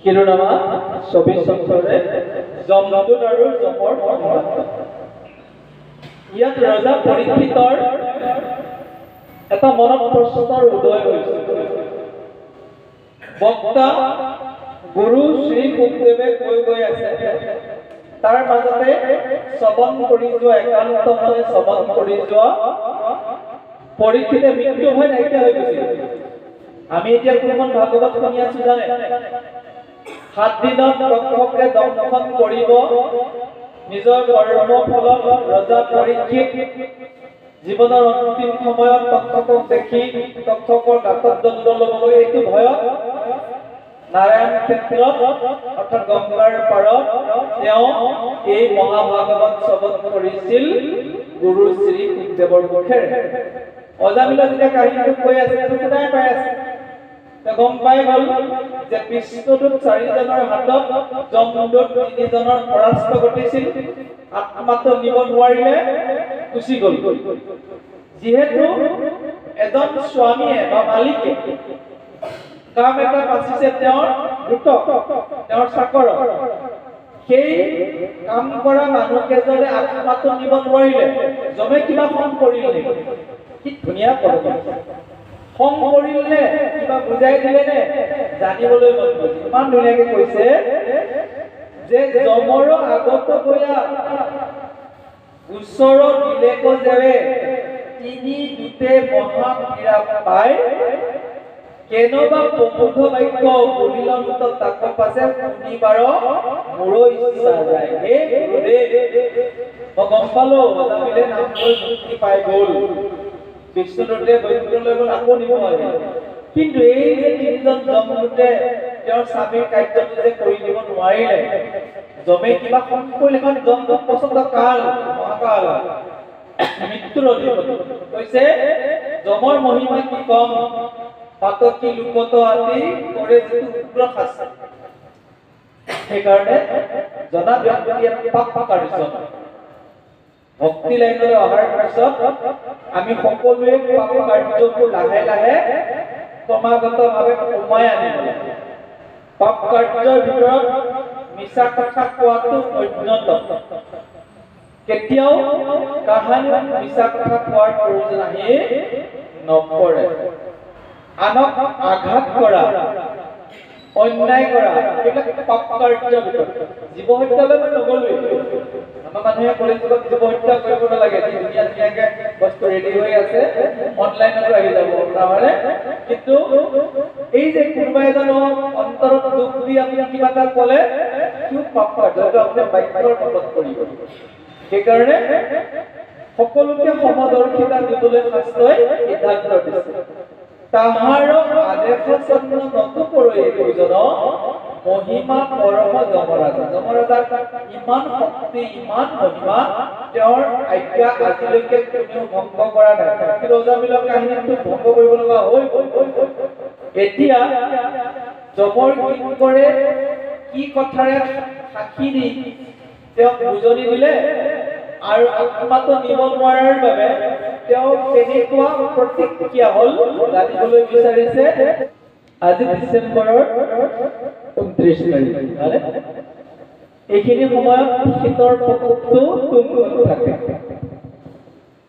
শিৰোনামা 24 চনৰে যমদূত আৰু যমৰ সংঘাত। ইয়াত ৰজা পৰীক্ষিতৰ এটা মনত প্ৰশ্নৰ উদয় হৈছিল। বক্তা গুৰু শ্ৰী শুকদেৱে কৈ আছে, তাৰ মাজতে শ্ৰৱণ কৰি যোৱা একান্ত মনে শ্ৰৱণ কৰি যোৱা পৰীক্ষিতে মৃত্যু ভয় নাইকিয়া হৈ গৈছিল। আমি এতিয়া কোনখন ভাগৱত শুনি আছো জানে? 7 দিনত তক্ষকে দংশন কৰিব নিজৰ কৰ্ম ফলত ৰজা পৰীক্ষিত জীৱনৰ অন্তিম সময়ত তক্ষকক দেখি তক্ষকৰ গাতত দণ্ড ল'বলৈ এইটো ভয়ত নাৰায়ণ ক্ষেত্ৰত অৰ্থাৎ গংগাৰ পাৰত তেওঁ এই মহাভাগৱত শ্ৰৱণ কৰিছিল গুৰু শ্ৰী শুকদেৱৰ মুখেৰে। অজামিলে যেতিয়া কাহিনীটো কৈ আছে শুনাই পাই আছে, গম পাই গ'ল যে বিষ্ণুদূত 4জনৰ হাতত যমদূত 3জনৰ পৰাস্ত ঘটিছিল। আত্মাটো নিব নোৱাৰিলে, গুচি গ'ল। যিহেতু এজন স্বামীয়ে বা মালিকে কাম এটা পাচিছে তেওঁৰ দ্ৰুতক, তেওঁৰ চাকৰ, সেই কাম কৰা মানুহকেজনে আত্মাটো নিব নোৱাৰিলে। যমে কিবা খং কৰিলে, কি ধুনীয়া পদক্ষেপ। খং কৰিলে কিবা বুজাই দিলে নে জানিবলৈ মন গৈছে। ইমান ধুনীয়াকে কৈছে যে যমৰ আগত গয়া গোচৰ দিলেক যেৱে তিনি দুটে মহাপীড়া পায় কেনবা প্ৰবোধ বাক্য বলিলন্ত তাক পাছে শুনিবাৰ মোৰো ইচ্ছা যায়। হে গুৰুদেৱ, মই গম পালো অজামিলে নাম লৈ মুক্তি পাই গ'ল, বিষ্ণুদূতে বৈকুণ্ঠলৈ গ'ল, আকৌ নিব আহিল। কিন্তু এই যে 3জন যমদূতে তেওঁৰ স্বামীৰ কাৰ্যটো যে কৰি দিব নোৱাৰিলে, যমে কিবা খং কৰিলে, কাৰণ যমদূত পচন্দ কাল মহাকাল মৃত্যুৰ অধিপতি। কৈছে যমৰ মহিমা কি কম, পাতকী লোকত আদি কৰে যিটো উগ্ৰ শাস্তি। সেইকাৰণে জনা ব্যক্তিয়ে পাপ কাৰ্য ভক্তি লাইনলৈ অহাৰ পিছত আমি সকলোৱে পাপ কাৰ্যবোৰ লাহে লাহে ক্ৰমাগতভাৱে কমাই আনিব লাগে। পাপ কাৰ্যৰ ভিতৰত মিছা কথা কোৱাটো অন্যতম। কেতিয়াও কাহানিও মিছা কথা কোৱাৰ প্ৰয়োজন আহি নপৰে। আনক আঘাত কৰা, অন্যায় কৰা, এইবিলাক পাপ কাৰ্যৰ ভিতৰত। জীৱ হত্যালৈ মই নগলোৱেই। আমাৰ মানুহে কলিযুগত জীৱ হত্যা কৰিব নালাগে, ধুনীয়া ধুনীয়াকে বস্তু ৰেডি হৈ আছে, অনলাইনতো আহি যাব নহয়। কিন্তু এই যে কোনোবা এজনক অন্তৰত দুখ দি আপুনি কিবা এটা ক'লে, কিয় পাপ কাৰ্য, আপুনি বাক্যৰ পাপত কৰিব। সেইকাৰণে সকলোকে সমদৰ্শিতা দিবলৈ শাস্ত্ৰই সিদ্ধান্ত দিছে। তাহাৰ আদেশ চন্দ্ৰ নতুকৰৈ প্ৰয়োজন মহিমা পৰম যমৰাজা। যমৰাজাৰ ইমান শক্তি, ইমান মহিমা, তেওঁৰ আজ্ঞা আজিলৈকে কোনেও ভংগ কৰা নাই। কিন্তু অজামিলৰ কাহিনীটো ভংগ কৰিব লগা হৈ গ'ল। এতিয়া যমৰ কিংকৰে কি কথাৰে সাক্ষী দি তেওঁক বুজনি দিলে আৰু আত্মাটো নিব নোৱাৰাৰ বাবে তেওঁ কেনেকুৱা প্ৰতিক্ৰিয়া হ'ল জানিবলৈ বিচাৰিছে। আজি ডিচেম্বৰৰ 29 তাৰিখ, এইখিনি সময়ত শীতৰ প্ৰকোপটো তুংগুত থাকে,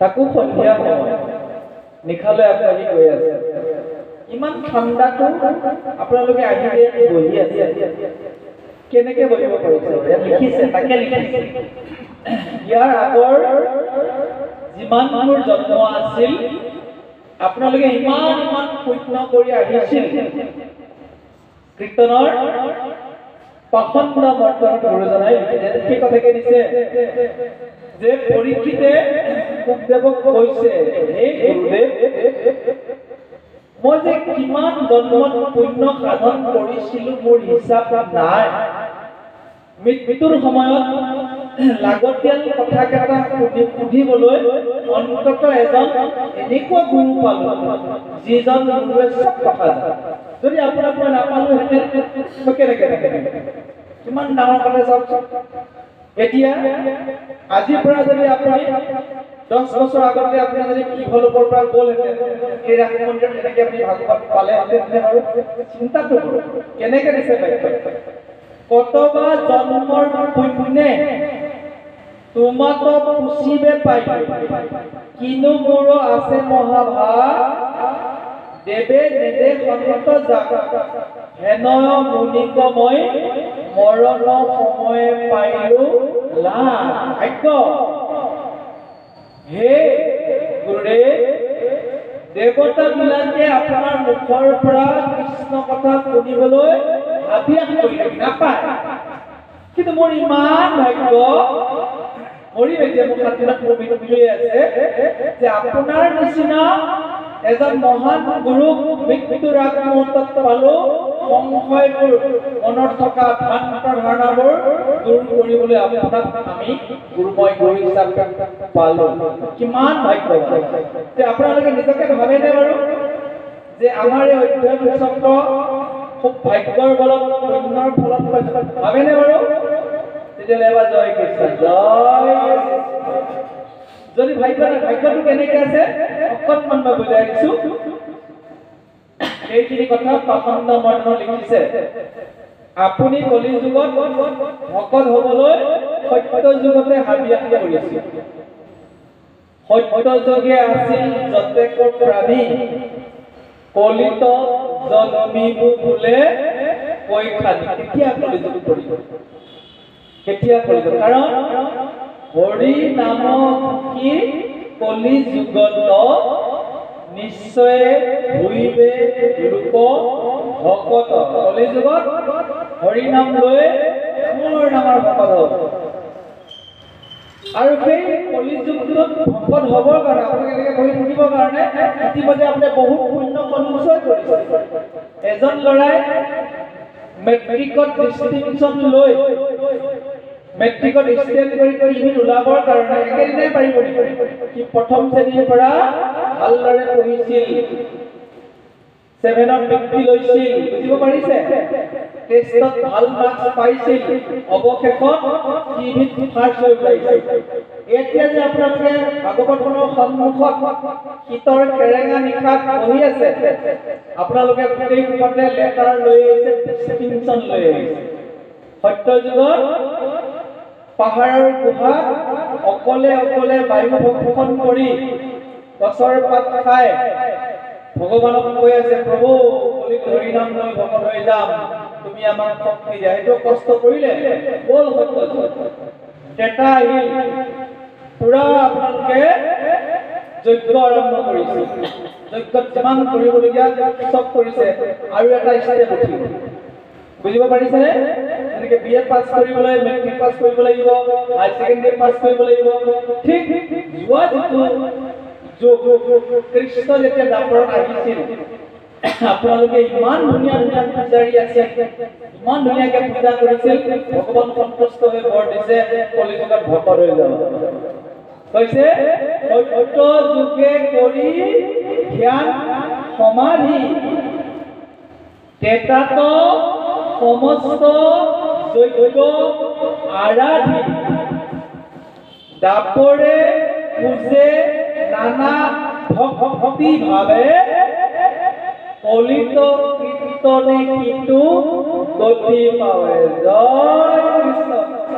তাকো সন্ধিয়া সময়, নিশালৈ আগবাঢ়ি গৈ আছে। ইমান ঠাণ্ডাটো আপোনালোকে আহি বহি আছে, কেনেকে বহিব পাৰিছে? ইয়াত লিখিছে, তাকে লিখিছে। ইয়াৰ আগৰ যিমানবোৰ জন্ম আছিল আপোনালোকে ইমান ইমান পুণ্য কৰি আহিছিল, কীৰ্তনৰ পাখণ্ড মৰ্তন গুৰুজনাই সেই কথাকে দিছে যে পৰীক্ষিতে শুকদেৱক কৈছে, হে গুৰুদেৱ, মই যে কিমান জন্মত পুণ্য সাধন কৰিছিলো মোৰ হিচাপ নাই। মৃত্যুৰ সময়ত লাগতিয়াল কথা কেইটা সুধিবলৈ অন্তত এজন এনেকুৱা গুৰু পালো, যিজন গুৰুৱে চব কথা জানে। যদি আপোনাক মই নাপালোহেঁতেন মই কেনেকে কিমান ডাঙৰ কথা চাওকচোন। এতিয়া আজিৰ পৰা যদি আপুনি 10 বছৰ আগতে আপুনি যদি ইভলোকৰ পৰা গ'লহেঁতেন, এই ৰাম মন্দিৰত তেনেকে আপুনি ভাগৱত পালেহেঁতেন, চিন্তা কৰিব কেনেকে দিছে বাক্য। কতবা জন্মৰ পুণ্যে তোমাক পুষিবে পাই কিনো মোৰ আছে মহাভাগ দেৱে নেদে সন্ত যাক হেন মুনিক মই মৰণ সময়ে পাইলো লাগ হে গুৰুদেৱ দেৱতা বিলাকে আপোনাৰ মুখৰ পৰা কৃষ্ণ কথা শুনিবলৈ আভিয়াস কৰি নাপায় কিন্তু মোৰ ইমান ভাগ্য মৰি এতিয়া মোৰ খাতিৰত পবিত্ৰই আছে যে আপোনাৰ নিচিনা এজন মহান গুৰুক মৃত্যুৰ আগমুহূৰ্তত পালো সংশয়বোৰ মনত থকা ভ্ৰান্ত ধাৰণাবোৰ দূৰ কৰিবলৈ আপোনাক আমি গুৰুময় গুৰু হিচাপে পালো কিমান ভাগ্য যে আপোনালোকে নিজকে ভাবেনে বাৰু যে আমাৰ এই অধ্যয়ন চক্ৰ খুব ভাগ্যৰ বলত পুণ্যৰ ফলত ভাবেনে বাৰু তেতিয়াহ'লে এবাৰ জয় কৃষ্ণ জয় যদি ভাগ্যটো কেনেকে আছে অকণমান মই বুজাই দিছো এইখিনি কথা পাখণ্ড মৰ্ণ লিখিছে আপুনি কলি যুগত ভকত হ'বলৈ সত্য যুগতে হাবিয়াস কৰিছিল সত্য যুগে আছিল যতেক প্ৰাণী কলিত জন্মিব বোলে কৈ খানি কেতিয়া কলিযুগ পৰিব কেতিয়া কলিযুগ কাৰণ হৰি নাম কি কলি যুগত নিশ্চয় হইবে লোক ভকত কলি যুগত হৰি নাম লৈ মোৰ নামৰ ভকত হ'ব আৰু সেই কলি যুগত ভকত হ'বৰ কাৰণে আপোনালোকে এনেকৈ বহি থাকিবৰ কাৰণে ইতিমধ্যে আপুনি বহুত পুণ্য সঞ্চয় কৰিছে এজন ল'ৰাই মেট্ৰিকত ডিষ্টিংশ্যন লৈ মেট্ৰিকত ষ্টেণ্ড কৰি ইভিন ওলাবৰ কাৰণে একেদিনাই পাৰিব কি প্ৰথম শ্ৰেণীৰ পৰা ভালদৰে পঢ়িছিল 7ত বৃত্তি লৈছিল বুজিব পাৰিছে টেষ্টত ভাল মাৰ্কছ পাইছিল অৱশেষত টিভিত ফাৰ্ষ্ট হৈ ওলাইছিল এতিয়া যে আপোনালোকে ভাগৱতখনৰ সন্মুখত শীতৰ কেৰেঙা নিশাত বহি আছে আপোনালোকে গোটেই মুখতে লেটাৰ লৈ আহিছে ডিষ্টিংশ্যন লৈ আহিছে সত্য যুগত পাহাৰৰ গুহাত অকলে অকলে বায়ু ভক্ষণ কৰি গছৰ পাত খাই ভগৱানক কৈ আছে প্ৰভু কলিত হৰি নাম লৈ ভকত হৈ যাম তুমি আমাক শক্তি দিয়া সেইটো কষ্ট কৰিলে বল সত্য যুগ টেটা আহিল পুৰা আপোনালোকে যজ্ঞ আৰম্ভ কৰিছে যজ্ঞত যিমান কৰিবলগীয়া চব কৰিছে আৰু এটা ষ্টেপ উঠিল বুজিব পাৰিছেনে এনেকৈ বিএ পাছ কৰিবলৈ মেট্ৰিক পাছ কৰিব লাগিব হাই ছেকেণ্ডাৰী পাছ কৰিব লাগিব ঠিক যোৱা যিটো কৃষ্ণ যেতিয়া দাপৰত আহিছিল আপোনালোকে ইমান ধুনীয়া ধুনীয়া পূজাৰী আছে ইমান ধুনীয়াকৈ পূজা কৰিছিল ভগৱান সন্তুষ্ট হৈ বৰ দিছে কলিযুগত ভকত হৈ যাব কৈছে সত্য যুগে কৰি ধ্যান সমাধি টেটাত সমস্ত যজ্ঞ আৰাধি দাপৰে পূজে নানা ভক্তি ভাবে কলিত কীৰ্তনে কিন্তু গতি পাৱে জয় কৃষ্ণ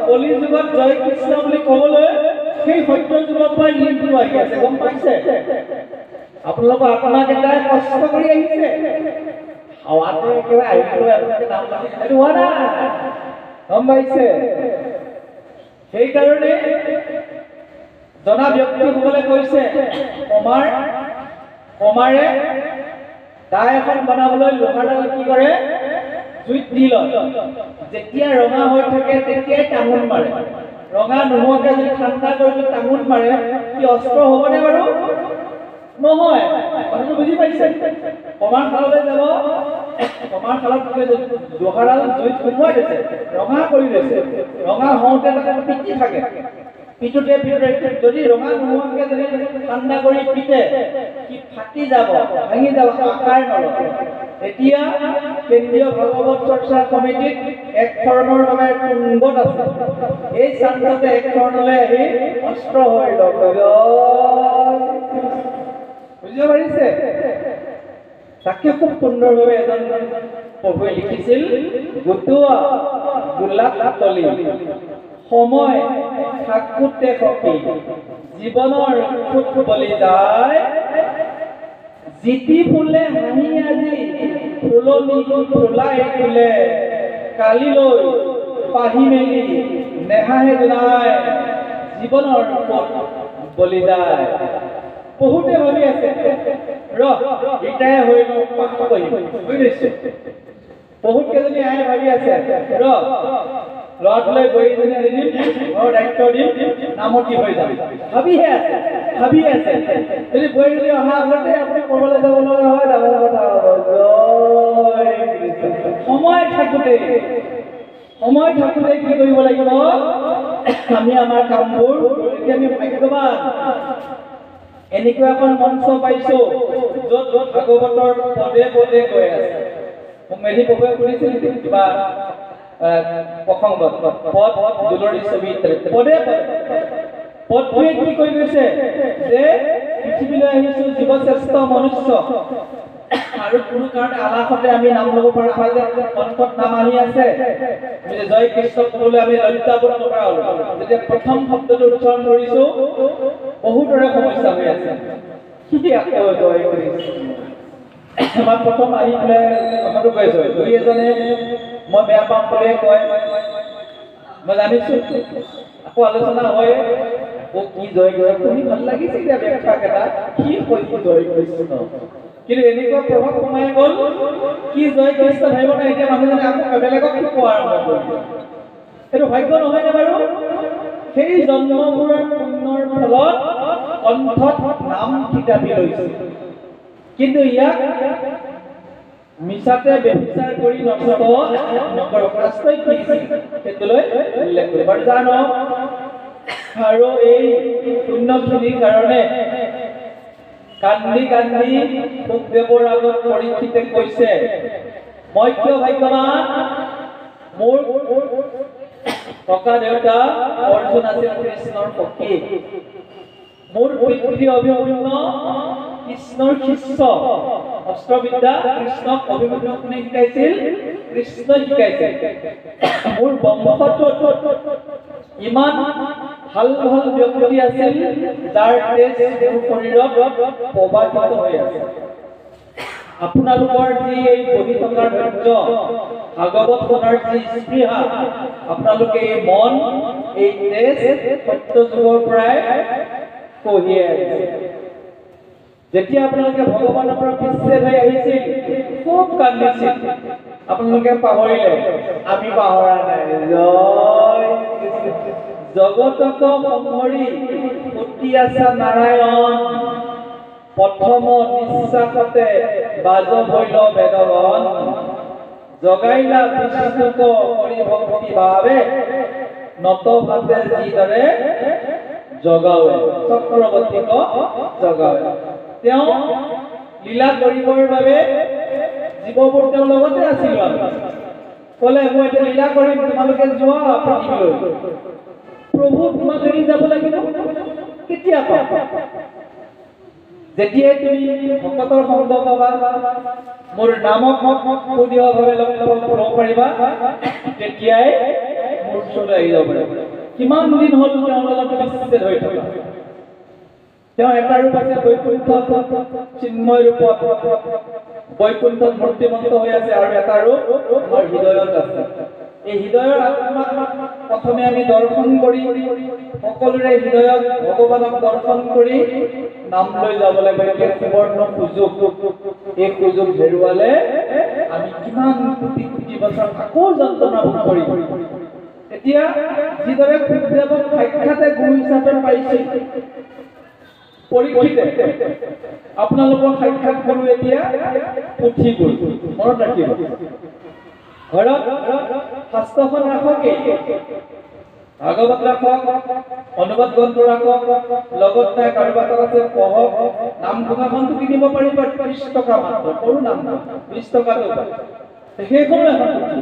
কলি যুগত জয় কৃষ্ণ বুলি ক'বলৈ সেই সত্য যুগৰ পৰা লিংকটো আহি আছে গম পাইছে আপোনালোকৰ আত্মাকেইটাই কষ্ট কৰি আহিছে হাৱাতে একেবাৰে আহিবলৈ আপোনালোকে নাম লাগি সেইটো হোৱা নাই গম পাইছে সেইকাৰণে জনা ব্যক্তিসকলে কৈছে কমাৰে দাই এখন বনাবলৈ লোহাডাল কি কৰে জুইত দি লয় যেতিয়া ৰঙা হৈ থাকে তেতিয়াই টাঙোন মাৰে ৰঙা নোহোৱাকৈ যদি ঠাণ্ডা কৰি টাঙোন মাৰে কি অস্ত্ৰ হ'বনে বাৰু নহয় কথাটো বুজি পাইছে কমাৰ খাললৈ যাব কমাৰ খালত লোহাডাল জুইত সোমোৱাই দিছে ৰঙা কৰি লৈছে ৰঙা হওঁতে তাতে পিটি থাকে পিটুতে যদি ৰঙা নোহোৱাকৈ যদি ঠাণ্ডা কৰি পিটে কি ফাটি যাব ভাঙি যাব আকাৰ নলয় এতিয়া কেন্দ্ৰীয় ভাগৱত চৰ্চা কমিটিত এক ধৰণৰ মানে তুংগত আছে এই স্থানতে এক ধৰণলৈ আহি অস্ত্ৰ হৈ লগ বুজিব পাৰিছে তাকে খুব সুন্দৰভাৱে এজন প্ৰভুৱে লিখিছিল গুটুৱা গোলাপ তলি সময় থাকোঁতে সখী জীৱনৰ ফুট বলি যায় জিতি ফুলে হাঁহি আজি ফুলনি ফুলাই ফুলে কালিলৈ পাহি মেলি নেহাহে দুনাই জীৱনৰ ফুট বলি যায় বহুতে ভাবি আছে ৰিটায়াৰ হৈ পাঠ কৰিম বুজিছে বহুত কেইজনী আহে ভাবি আছে ল'ৰাটোলৈ গৈ দিম দায়িত্ব দিম নামতি হৈ যাম ভাবিহে আছে যদি গৈ যদি অহা আগতে আপুনি ক'বলৈ যাব লগা হয় ডাঙৰ কথা সময় থাকোঁতে কি কৰিব লাগিব আমি আমাৰ কামবোৰ আমি ভাগ্যৱান এনেকুৱা এখন মঞ্চ পাইছো য'ত ভাগৱতৰ পদে পদে গৈ আছে মেধি প্ৰভুৱে শুনিছিল কিবা প্ৰসংগত পদ দুলৰি ছবি পদে পদটোৱে কি কৈ গৈছে যে পৃথিৱীলৈ আহিছো জীৱশ্ৰেষ্ঠ মনুষ্য আৰু কোনো কাৰণে আলাসতে আমি নাম ল'ব পৰা হয় যে কণ্ঠত নাম আহি আছে জয় কৃষ্ণ ক'বলৈ আমি লজ্জাবোধ নকৰা হ'লো যেতিয়া প্ৰথম শব্দটো উচ্চাৰণ কৰিছো বহুতৰে সমস্যা হৈ আছে কি আকৌ জয় কৃষ্ণ আমাৰ প্ৰথম আহি পেলাই কথাটো কৈছো দুই এজনে মই বেয়া পাম বুলিয়ে কয় মই জানিছো আকৌ আলোচনা হয় কি জয় কৃষ্ণ শুনি ভাল লাগিছে এতিয়া ব্যাখ্যাকেইটা কি কৈছে জয় কৃষ্ণ কিন্তু এনেকুৱা প্ৰভাৱ সোমাই গ'ল কি জয় কৃষ্ণ ভাবিব নাই এতিয়া মানুহজনে আকৌ বেলেগক কি কোৱা আৰম্ভ কৰিব এইটো ভাগ্য নহয়নে বাৰু সেই জন্মবোৰৰ পুণ্যৰ ফলত কণ্ঠত নাম থিতাপি লৈছে কিন্তু ইয়াক মিছাতে ব্যভিচাৰ কৰি নকৰ শাস্ত্ৰই কি সেইটোলৈ উল্লেখ কৰিব আৰু জানো আৰু এই পুণ্যখিনিৰ কাৰণে কান্দি সুখদেৱৰ আগত পৰীক্ষিতে কৈছে মই কিয় ভাগ্যৱান মোৰ ককা দেউতা অৰ্জুন আছিল কৃষ্ণৰ সখী মোৰ পিতৃ অভিমন্যু কৃষ্ণৰ শিষ্য অস্ত্ৰবিদ্যা কৃষ্ণক অভিমন্যু কোনে শিকাইছিল কৃষ্ণই শিকাইছিল মোৰ বংশটোত ইমান ভাল ব্যক্তি আছিল যাৰ তেজ মোৰ শৰীৰত প্ৰবাহিত হৈ আছে আপোনালোকৰ যি এই বহি থকাৰ ধৈৰ্য ভাগৱত শুনাৰ যি স্পৃহা আপোনালোকে এই মন এই তেজ সত্য যুগৰ পৰাই কঢ়িয়াই আহিছে যেতিয়া আপোনালোকে ভগৱানৰ পৰা বিচ্ছেদ হৈ আহিছিল খুব কান্দিছিল আপোনালোকে পাহৰিলে আমি পাহৰা নাই জয় জগতক সংহৰি ফুটি আছে নাৰায়ণ প্ৰথম নিশ্বাসতে বাজ ভৈল বেদগণ জগাইলা বিষ্ণুক হৰি ভক্তি ভাৱে নত ভাৱে যিদৰে জগাৱে চক্ৰৱৰ্তীক জগাৱে তেওঁ লীলা কৰিবৰ বাবে জীৱবোৰ তেওঁৰ লগতে আছিল ক'লে মই এতিয়া লীলা কৰিম তোমালোকে যোৱা পৃথিৱীলৈ প্ৰভু তোমাক এৰি যাব লাগিব কেতিয়া পাবা যেতিয়াই তুমি ভকতৰ সংগ পাবা মোৰ নামক সুদৃঢ়ভাৱে ল'ব পাৰিবা তেতিয়াই মোৰ ওচৰলৈ আহি যাব পাৰিবা কিমান দিন হ'ল তেওঁৰ লগত বিচ্ছেদ হৈ থকা তেওঁ এটা ৰূপ আছে বৈকুণ্ঠত চিন্ময় ৰূপত বৈকুণ্ঠত মূৰ্তিমন্ত হৈ আছে আৰু এটা ৰূপ আমাৰ হৃদয়ত আছে এই হৃদয়ৰ আত্মাক প্ৰথমে আমি দৰ্শন কৰি সকলোৰে হৃদয়ত ভগৱানক দৰ্শন কৰি নাম লৈ যাব লাগিব এই সুবৰ্ণ সুযোগ এই সুযোগ হেৰুৱালে আমি কিমান কোটি কোটি বছৰ আকৌ যন্ত্ৰণা ভোগ কৰিম এতিয়া যিদৰে সুখদেৱক সাক্ষাতে গুৰু হিচাপে পাইছিল পৰীক্ষিতে আপোনালোকৰ সাক্ষাৎ গুৰু এতিয়া পুথি গুৰু মনত ৰাখিব ঘৰত শাস্ত্ৰখন ৰাখকে ভাগৱত ৰাখক অনুবাদ গ্ৰন্থ ৰাখক লগত নাই কাৰোবাৰ আছে পঢ়ক নাম ঘোষাখনটো কিনিব পাৰিব 30 টকা মাত্ৰ সৰু নাম 20 টকা সেইখনো এখন পুথি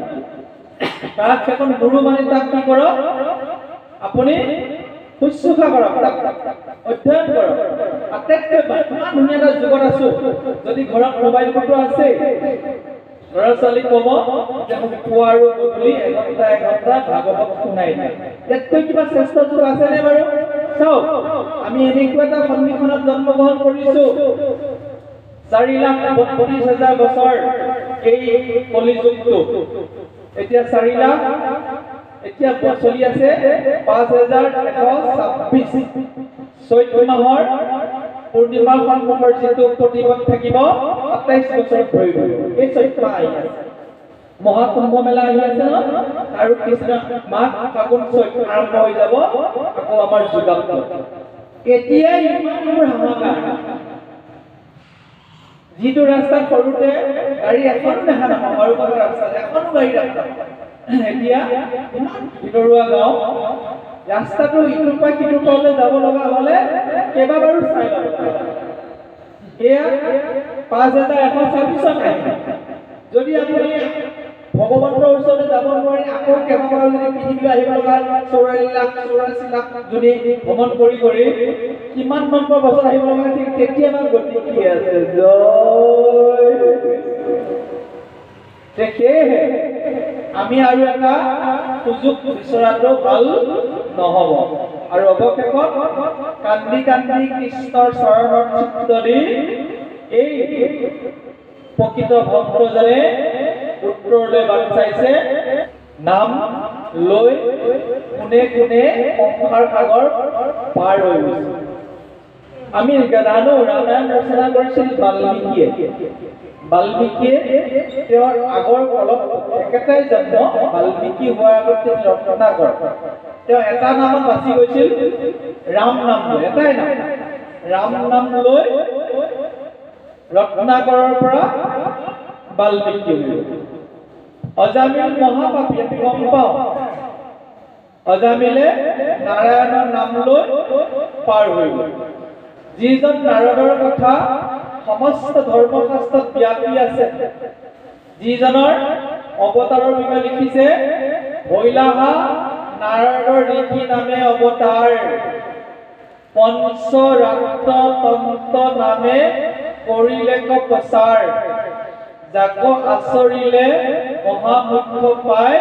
তাক এখন গুৰু মানে তাক কি কৰক আপুনি শুশ্ৰূষা কৰক অধ্যয়ন কৰক আটাইতকৈ ইমান ধুনীয়া এটা যুগত আছো যদি ঘৰত মোবাইল ফটো আছে ল'ৰা ছোৱালী ক'ব যে মোক পুৱা আৰু গধূলি এঘণ্টা ভাগৱত শুনাই নাই। ইয়াতকৈ কিবা শ্ৰেষ্ঠ যুগ আছেনে বাৰু? চাওক, আমি এনেকুৱা এটা সন্মিলনত জন্মগ্ৰহণ কৰিছো, 4,32,000 বছৰ এই কলিযুগটো। এতিয়া 4 লাখ, এতিয়া চলি আছে 5,126। 14 মাহৰ পূৰ্ণিমাৰ সন্মুখৰ যিটো প্ৰতিপদ থাকিব 27 বছৰ ধৰি এই 14 মাহ আহি আছে। মহাকুম্ভ মেলা আহি আছে ন, আৰু কৃষ্ণ মাঘ ফাগুন চৈত আৰম্ভ হৈ যাব আকৌ আমাৰ যুগান্ত। এতিয়া ইমানবোৰ হাহাকাৰ, যিটো ৰাস্তাত সৰুতে গাড়ী এখন দেখা নাপাওঁ, আৰু কোনো ৰাস্তাত এখনো গাড়ী দেখা নাপাওঁ। এতিয়া ইমান ভিতৰুৱা গাঁও, ৰাস্তাটো ইটোৰ পৰা সিটোৰ পৰলৈ যাব লগা হ'লে কেইবাবাৰো চাই ল'ব লাগে। এয়া 5,126 আহে। যদি আপুনি ভগৱন্তৰ ওচৰলৈ যাব নোৱাৰি আকৌ কেইবাবাৰো যদি পৃথিৱীলৈ আহিব লগা 44,84 লাখ যদি ভ্ৰমণ কৰি কিমান নম্বৰ বছৰ আহিব লগা ঠিক কেতিয়াবা গতি কি আছে। সেয়েহে আমি আৰু এটা সুযোগ বিচৰাটো ভাল নহ'ব। আৰু অৱশেষত কান্দি কান্দি কৃষ্ণৰ চৰণত চিত্ত দি এই প্ৰকৃত ভক্তজনে উত্তৰলৈ বাট চাইছে। নাম লৈ কোনে কোনে সংসাৰ সাগৰ পাৰ হৈ গৈছে। আমি জানো ৰামায়ণ ৰচনা কৰিছিল বাল্মীকিয়ে। বাল্মীকিয়ে তেওঁৰ আগৰ কলত একেটাই জন্ম, বাল্মীকি হোৱাৰ আগত ৰত্নাকৰ। তেওঁ এটা নামত বাছি গৈছিল, ৰাম নাম লৈ, এটাই নাম ৰাম নাম লৈ ৰত্নাকৰৰ পৰা বাল্মীকি হৈ গ'ল। অজামিল মহাপাপী, আমি গম পাওঁ। অজামিলে নাৰায়ণৰ নাম লৈ পাৰ হৈ গ'ল। যিজন নাৰদৰ কথা সমস্ত ধৰ্মশাস্ত্ৰত ব্যাপী আছে, যিজনৰ অৱতাৰৰ বিষয়ে লিখিছে, হৈলাহা নাৰদৰ ঋষি নামে অৱতাৰ, পঞ্চৰাত্ৰ তন্ত্ৰ নামে কৰিলে প্ৰচাৰ, যাক আচৰিলে মহামুখ্য পায়,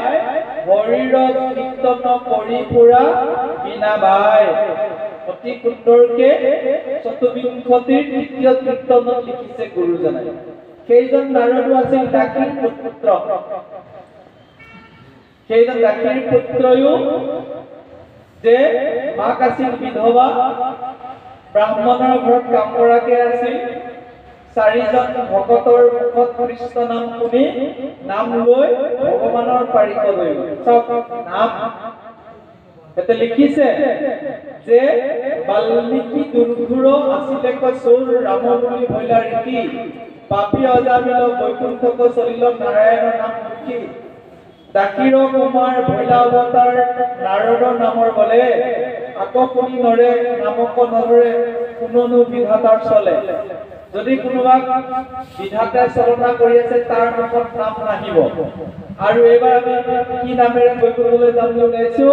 হৰিৰ কীৰ্তন কৰি ফুৰা বিনা বাই। অতি সুন্দৰকে 24 তৃতীয় কীৰ্তনত লিখিছে গুৰুজনাই। সেইজন নাৰদো আছিল দাক্ষীৰ পুত্ৰ। সেইজন দাক্ষীৰ পুত্ৰয়ো যে মাক আছিল বিধৱা, ব্ৰাহ্মণৰ ঘৰত কাম কৰাকে আছিল। 4জন ভকতৰ মুখত কৃষ্ণ নাম শুনি নাম লৈ ভগৱানৰ পাৰিষদ হৈ গ'ল। নাম এতে লিখিছে যে বাল্মীকি দুৰ্ঘুৰ আছিলে চোৰ, ৰাম বুলি ভৈলা ৰীতি, পাপী অজামিল বৈকুণ্ঠক চলিল নাৰায়ণৰ নাম মুখী। দাক্ষীৰ কুমাৰ ভৈলা অৱতাৰ নাৰদৰ নামৰ বলে, আকৌ শুনি নৰে নামক নধৰে, কোনোনো বিধাতাৰ চলে। যদি কোনোবাক বিধাতাই চলনা কৰি আছে তাৰ মুখত নাম নাহিব। আৰু এইবাৰ আমি কি নামেৰে বৈকুণ্ঠলৈ যাম বুলি ওলাইছো?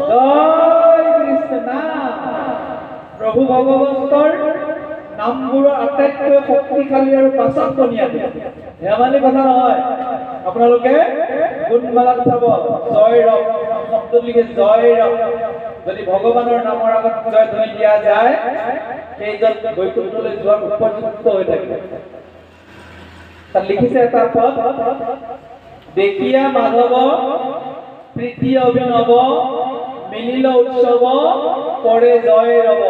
জয় কৃষ্ণ। প্ৰভু ভগৱন্তৰ নামবোৰৰ আটাইতকৈ শক্তিশালী আৰু পাচকনীয়া, ধেমালি কথা নহয়। আপোনালোকে গুণমালাত চাব, জয় ৰব শব্দ লিখে, জয় ৰব। যদি ভগৱানৰ নামৰ আগত জয় ধ্বনি দিয়া যায়, সেইজন বৈকুণ্ঠলৈ যোৱাৰ উপযুক্ত হৈ থাকে। তাত লিখিছে এটা পদ, দেখিয়া মাধৱ প্ৰীতি অভিনৱ, মিলিল উৎসৱ কৰে জয় ৰব।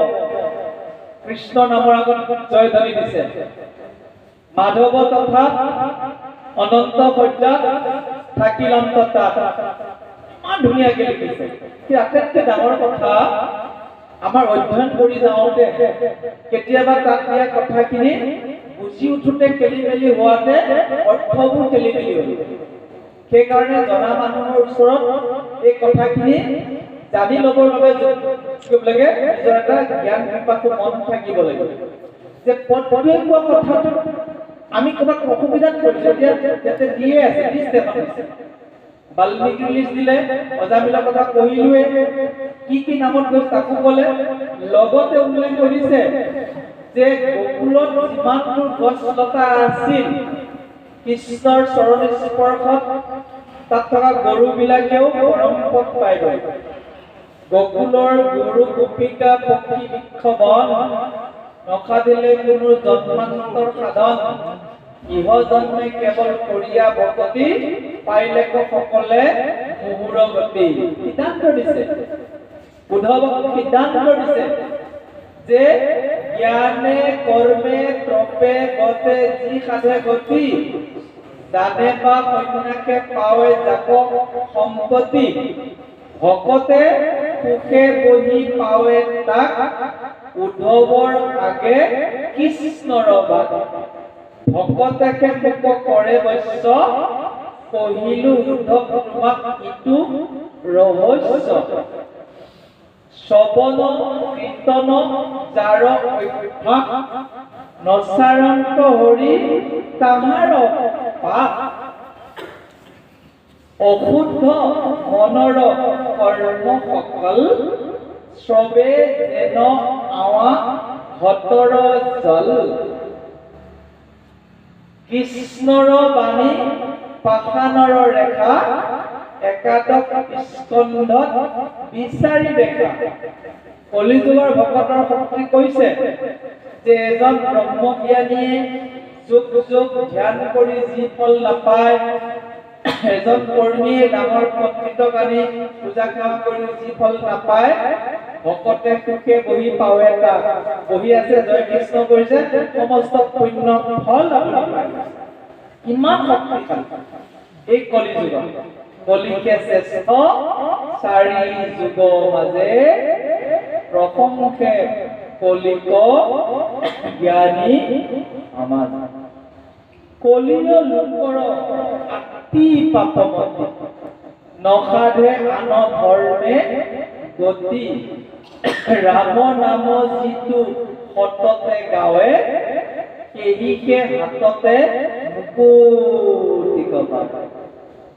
কৃষ্ণ নামৰ আগত জয় ধ্বনি দিছে। মাধৱ তথা অনন্ত পৰ্যাত থাকিল অন্ততা। ইমান ধুনীয়াকে লিখিছে। আটাইতকৈ ডাঙৰ কথা, আমাৰ অধ্যয়ন কৰি যাওঁতে কেতিয়াবা তাত দিয়া কথাখিনি বুজি উঠোতে খেলি মেলি হোৱাতে অৰ্থবোৰ খেলি মেলি হ'ল। সেইকাৰণে জনা মানুহৰ ওচৰত এই কথাখিনি জানি ল'বৰ বাবে লাগে নিজৰ এটা জ্ঞান বিপাকো মন থাকিব লাগিব। যে পদটোৱে কোৱা কথাটো আমি ক'ৰবাত অসুবিধাত পৰিছোঁ, ইয়াতে দিয়ে আছে, লিষ্ট এখন দিছে। বাল্মীকিৰ লিষ্ট দিলে, অজামিলৰ কথা পঢ়িলোৱে, কি নামত গৈছে তাকো ক'লে। লগতে উল্লেখ কৰিছে যে গকুলত যিমানবোৰ গছ লতা আছিল, কৃষ্ণৰ চৰণ স্পৰ্শত তাত থকা গৰুবিলাকেও পৰম পদ পাই গ'ল। গকুলৰ গৰু গোপিকা পক্ষী বৃক্ষ বন নসাধিলে কোনো জন্মান্তৰ সাধন ইহ জন্মে কেৱল কৰিয়া ভকতি পাইলেক সকলে মুহুৰ গতি। সিদ্ধান্ত দিছে, উদ্ধৱক সিদ্ধান্ত দিছে যে জ্ঞানে কৰ্মে তপে গতে যি সাধে গতি দানে বা সন্যাসে পাৱে জাকক সম্পত্তি ভকতে সুখে বহি পাৱে তাক উদ্ধৱৰ আগে কৃষ্ণৰ বাট ভকতেকে মোক কৰে বৈশ্য কহিলো উদ্ধৱ তোমাক ইটো ৰহস্য শ্ৰৱণ কীৰ্তন যাৰ অভ্যাস নচাৰন্ত হৰি তাহাৰ পাপ অশুদ্ধ মনৰ কৰ্ম সকল শ্ৰৱে যেন আৱা হতৰ জল কৃষ্ণৰ বাণী পাষাণৰ ৰেখা একাদশ স্কন্ধত বিচাৰি দেখা। কলিযুগৰ ভকতৰ শক্তি কৈছে যে এজন ব্ৰহ্মজ্ঞানীয়ে যুগ যুগ ধ্যান কৰি যি ফল নাপায়, এজন কৰ্মীয়ে ডাঙৰ পণ্ডিতক আনি পূজা সেৱা কৰি যি ফল নাপায়, ভকতে সুখে বহি পাৱে তাক। বহি আছে জয় কৃষ্ণ কৰিছে, সমস্ত পুণ্য ফল আপুনি পায়। ইমান শক্তিশালী এই কলিযুগত। কলিকে শ্ৰেষ্ঠ চাৰি যুগ মাজে প্ৰথমকে কলিক জ্ঞানী সমাজ। কলিৰ লোকৰ অতি পাপমতি নসাধে আন ধৰ্মে গতি ৰাম নাম যিটো সততে গাৱে সেহিকে হাততে মুকুতি পায়।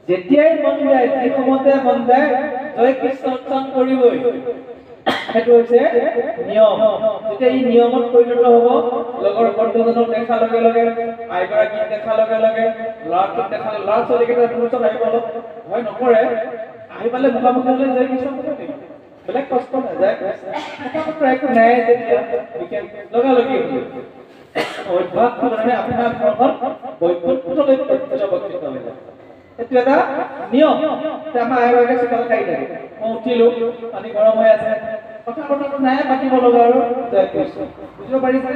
যেতিয়াই মন যায়, যি সময়তে মন যায় জয় কৃষ্ণ উচ্চাৰণ কৰিবই। সেইটো হৈছে নিয়ম। যেতিয়া ই নিয়মত পৰিণত হ'ব, লগৰ বন্ধুজনক দেখাৰ লগে লগে, আইগৰাকীক দেখাৰ লগে লগে, ল'ৰাটোক দেখাৰ ল'ৰা ছোৱালীকেইটা দূৰচত আহিব, অলপ ভয় নকৰে, আহি পালে মুখামুখি হ'লে জয় কৃষ্ণ বুলি বেলেগ কষ্ট নাযায়। একো নাই যেতিয়া বিশেষ লগালগি অভ্যাসটো মানে আপোনাৰ ঘৰখন বৈকুণ্ঠলৈ প্ৰত্যাৱৰ্তিত হৈ যায়। এইটো এটা নিয়ম। আমাৰ আইগৰাকীয়ে চোতাল খাই থাকে, মই উঠিলো, পানী গৰম হৈ আছে, কথা বতৰাটো নাই পাতিব লগা আৰু জয় কৃষ্ণ বুজিব পাৰিছে।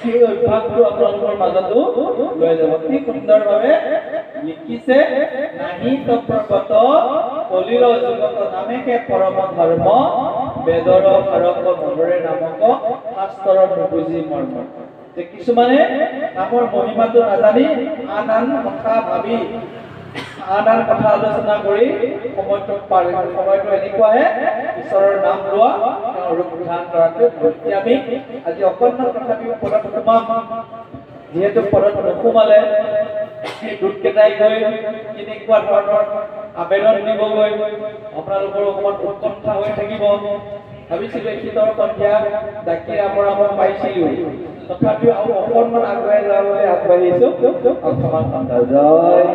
এই অভ্যাসটো আপোনালোকৰ মাজতো লৈ যাব। কি সুন্দৰভাৱে লিখিছে, নাহি তৎপৰ্বত কলিৰ যুগত নামেকে পৰম ধৰ্ম বেদৰ ভাৰক মনৰে নামক শাস্ত্ৰৰ নুবুজি মৰ্ম। যে কিছুমানে নামৰ মহিমাটো নাজানি আন আন কথা ভাবি আন আন কথা আলোচনা কৰি সময়টো পাৰে। সময়টো এনেকুৱাহে ঈশ্বৰৰ নাম লোৱা, তেওঁৰ ৰূপ ধ্যান কৰাটো আমি আজি অকণমান তথাপিও পদত সোমাম। যিহেতু পদত নোসোমালে সেই দূতকেইটাই গৈ কেনেকুৱা ধৰণৰ আবেদন দিবগৈ, আপোনালোকৰ অকণমান উৎকণ্ঠা হৈ থাকিব। ভাবিছিলো শীতৰ সন্ধ্যা ডাকি ৰাম পাইছিলো, তথাপিও আৰু অকণমান আগুৱাই যাবলৈ আগবাঢ়িছো। অকণমান জয়